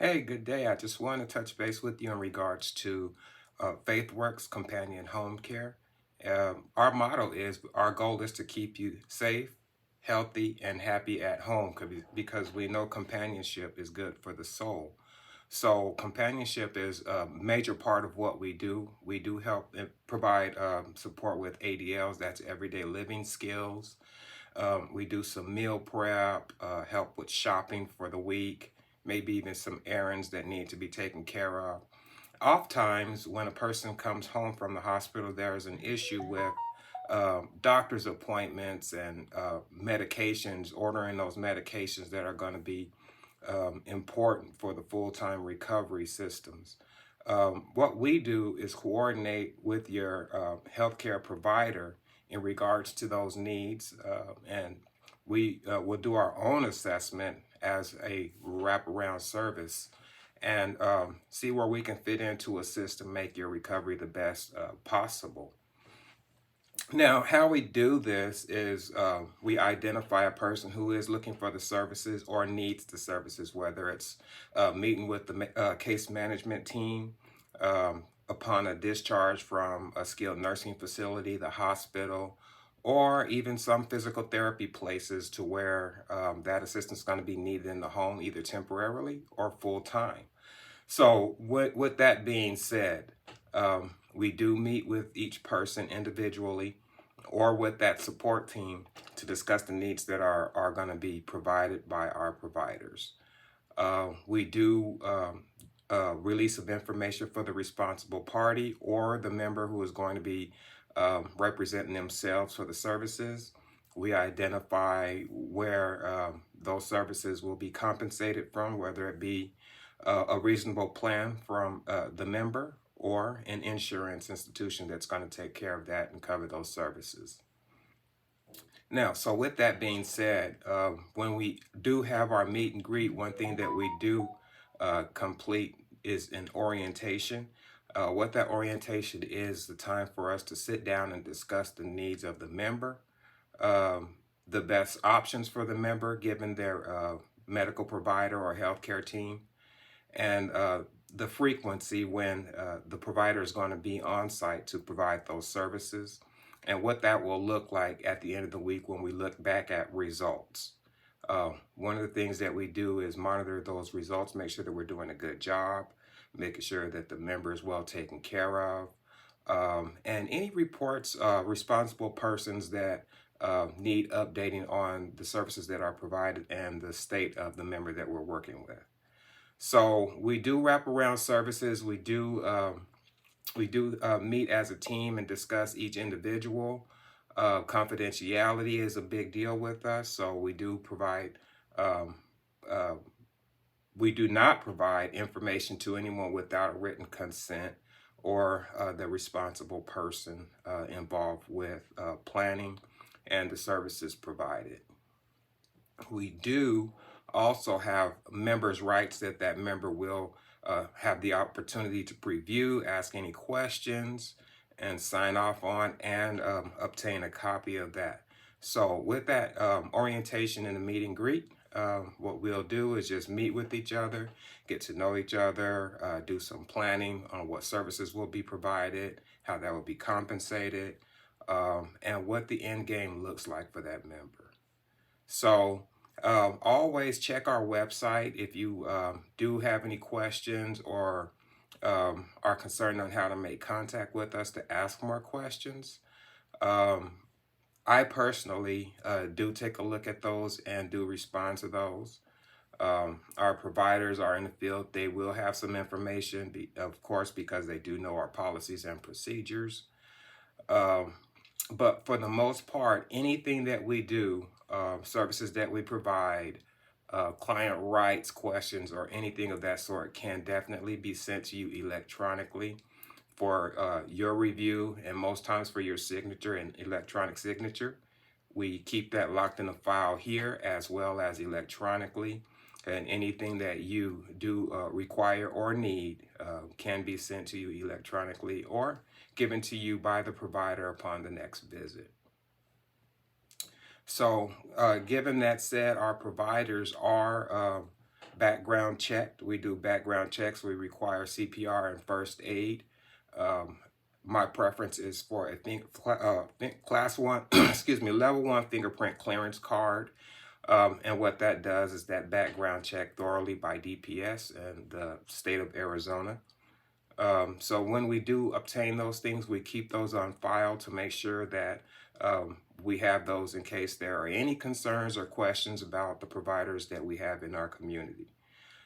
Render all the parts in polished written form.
Hey, good day. I just want to touch base with you in regards to FaithWorks Companion Home Care. Our goal is to keep you safe, healthy, and happy at home because we know companionship is good for the soul. So, companionship is a major part of what we do. We do help provide support with ADLs, that's everyday living skills. We do some meal prep, help with shopping for the week, maybe even some errands that need to be taken care of. Oftentimes, when a person comes home from the hospital, there is an issue with doctor's appointments and medications, ordering those medications that are going to be important for the full time recovery systems. What we do is coordinate with your healthcare provider in regards to those needs, and we will do our own assessment as a wraparound service and see where we can fit into a system, make your recovery the best possible. Now, how we do this is we identify a person who is looking for the services or needs the services, whether it's meeting with the case management team upon a discharge from a skilled nursing facility, the hospital, or even some physical therapy places to where that assistance is going to be needed in the home, either temporarily or full time. So, with that being said, we do meet with each person individually or with that support team to discuss the needs that are going to be provided by our providers. We do release of information for the responsible party or the member who is going to be representing themselves for the services. We identify where those services will be compensated from, whether it be a reasonable plan from the member or an insurance institution that's going to take care of that and cover those services. Now, so with that being said, when we do have our meet and greet, one thing that we do complete is an orientation. What that orientation is the time for us to sit down and discuss the needs of the member, the best options for the member given their medical provider or healthcare team, and the frequency when the provider is going to be on site to provide those services, and what that will look like at the end of the week when we look back at results. One of the things that we do is monitor those results, make sure that we're doing a good job, making sure that the member is well taken care of, and any reports, responsible persons that need updating on the services that are provided and the state of the member that we're working with. So we do wraparound services. We do meet as a team and discuss each individual. Confidentiality is a big deal with us, so um, uh, we do not provide information to anyone without written consent or the responsible person involved with planning and the services provided. We do also have members' rights that member will have the opportunity to preview, ask any questions, and sign off on and obtain a copy of that. So, with that orientation and the meet and greet, what we'll do is just meet with each other, get to know each other, do some planning on what services will be provided, how that will be compensated, and what the end game looks like for that member. So always check our website if you do have any questions or are concerned on how to make contact with us to ask more questions. Um, I personally do take a look at those and do respond to those. Our providers are in the field. They will have some information, of course, because they do know our policies and procedures. Um, but for the most part, anything that we do, services that we provide, client rights questions, or anything of that sort can definitely be sent to you electronically for your review and most times for your signature and electronic signature. We keep that locked in a file here as well as electronically. And anything that you do require or need can be sent to you electronically or given to you by the provider upon the next visit. So, given that said, our providers are background checked. We do background checks. We require CPR and first aid. Um, my preference is for class one, excuse me, level one fingerprint clearance card. And what that does is that background check thoroughly by DPS and the state of Arizona. So when we do obtain those things, we keep those on file to make sure that we have those in case there are any concerns or questions about the providers that we have in our community.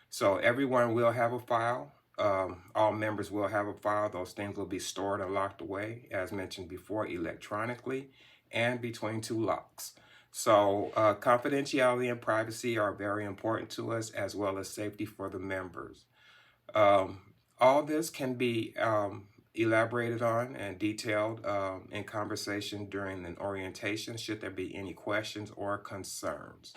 So everyone will have a file. All members will have a file. Those things will be stored and locked away, as mentioned before, electronically and between two locks. So confidentiality and privacy are very important to us, as well as safety for the members. Um, all this can be elaborated on and detailed in conversation during an orientation, should there be any questions or concerns.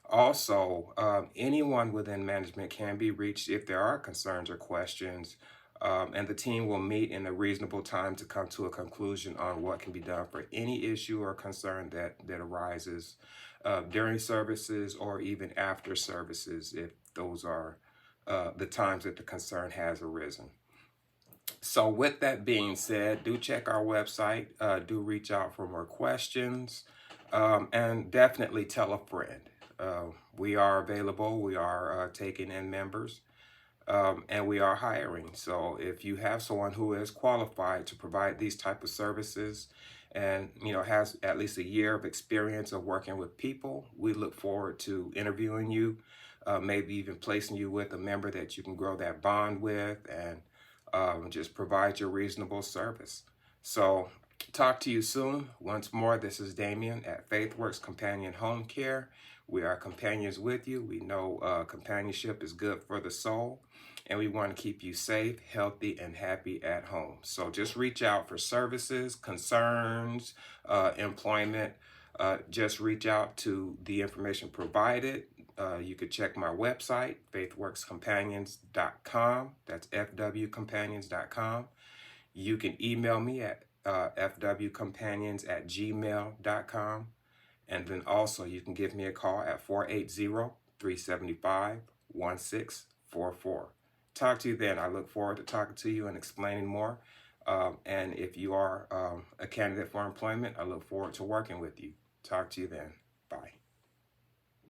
Also, anyone within management can be reached if there are concerns or questions, and the team will meet in a reasonable time to come to a conclusion on what can be done for any issue or concern that arises during services or even after services, if those are the times that the concern has arisen. So with that being said, do check our website, do reach out for more questions, and definitely tell a friend. We are available. We are taking in members, and we are hiring. So if you have someone who is qualified to provide these type of services and has at least a year of experience of working with people, we look forward to interviewing you, maybe even placing you with a member that you can grow that bond with and just provide your reasonable service. So talk to you soon. Once more, this is Damien at FaithWorks Companion Home Care. We are companions with you. We know companionship is good for the soul, and we want to keep you safe, healthy, and happy at home. So just reach out for services, concerns, employment. Just reach out to the information provided. You could check my website, faithworkscompanions.com. That's fwcompanions.com. You can email me at fwcompanions@gmail.com. And then also you can give me a call at 480-375-1644. Talk to you then. I look forward to talking to you and explaining more. And if you are a candidate for employment, I look forward to working with you. Talk to you then. Bye.